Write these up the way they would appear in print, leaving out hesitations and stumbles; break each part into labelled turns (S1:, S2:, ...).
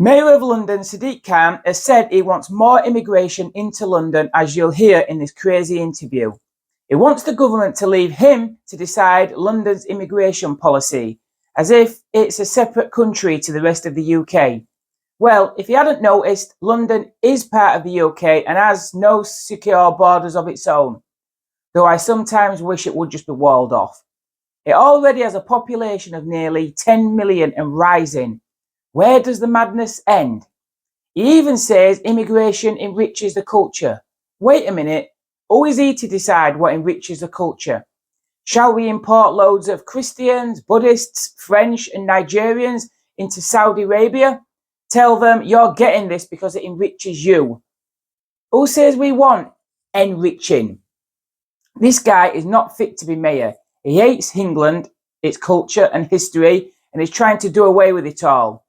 S1: Mayor of London, Sadiq Khan, has said he wants more immigration into London, as you'll hear in this crazy interview. He wants the government to leave him to decide London's immigration policy, as if it's a separate country to the rest of the UK. Well, if you hadn't noticed, London is part of the UK and has no secure borders of its own, though I sometimes wish it would just be walled off. It already has a population of nearly 10 million and rising. Where does the madness end? He even says immigration enriches the culture. Wait a minute, who is he to decide what enriches the culture? Shall we import loads of Christians, Buddhists, French and Nigerians into Saudi Arabia? Tell them you're getting this because it enriches you. Who says we want enriching? This guy is not fit to be mayor. He hates England, its culture and history, and is trying to do away with it all.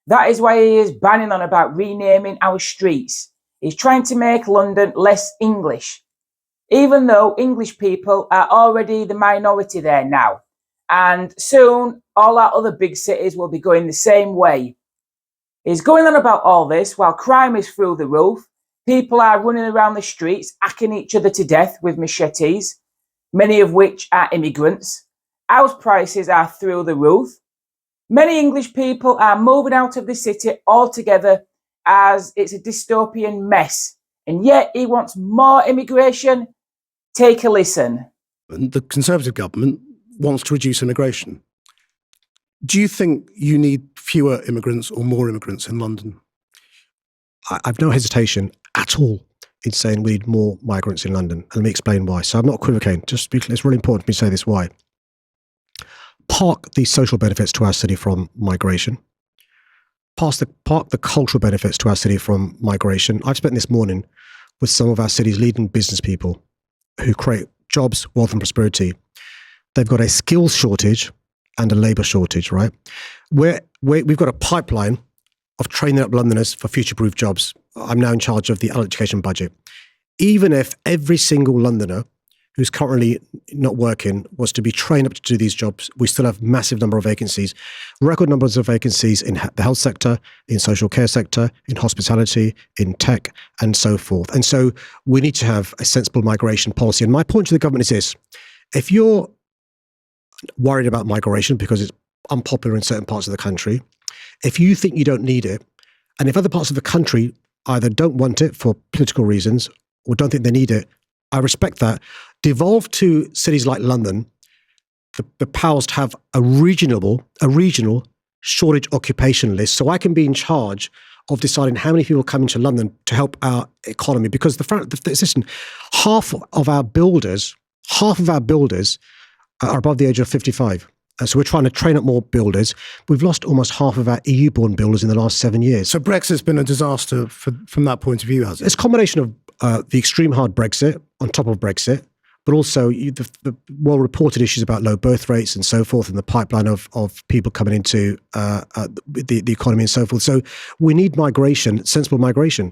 S1: That is why he is banning on about renaming our streets. He's trying to make London less English, even though English people are already the minority there now. And soon, all our other big cities will be going the same way. He's going on about all this while crime is through the roof. People are running around the streets, hacking each other to death with machetes, many of which are immigrants. House prices are through the roof. Many English people are moving out of the city altogether as it's a dystopian mess. And yet he wants more immigration. Take a listen.
S2: The Conservative government wants to reduce immigration. Do you think you need fewer immigrants or more immigrants in London?
S3: I've no hesitation at all in saying we need more migrants in London. And let me explain why. So I'm not equivocating. It's really important for me to say this why. Park the social benefits to our city from migration. Park the cultural benefits to our city from migration. I've spent this morning with some of our city's leading business people who create jobs, wealth and prosperity. They've got a skills shortage and a labour shortage, right? We've got a pipeline of training up Londoners for future-proof jobs. I'm now in charge of the adult education budget. Even if every single Londoner who's currently not working was to be trained up to do these jobs, we still have massive number of vacancies, record numbers of vacancies in the health sector, in social care sector, in hospitality, in tech, and so forth. And so we need to have a sensible migration policy. And my point to the government is this: if you're worried about migration because it's unpopular in certain parts of the country, if you think you don't need it, and if other parts of the country either don't want it for political reasons or don't think they need it, I respect that. Devolve to cities like London the powers to have a regional shortage occupation list, so I can be in charge of deciding how many people come into London to help our economy. Because listen, half of our builders are above the age of 55. So we're trying to train up more builders. We've lost almost half of our EU-born builders in the last 7 years.
S2: So Brexit's been a disaster from that point of view, has it?
S3: It's a combination of the extreme hard Brexit on top of Brexit, but also the well-reported issues about low birth rates and so forth, and the pipeline of people coming into the economy and so forth. So we need migration, sensible migration.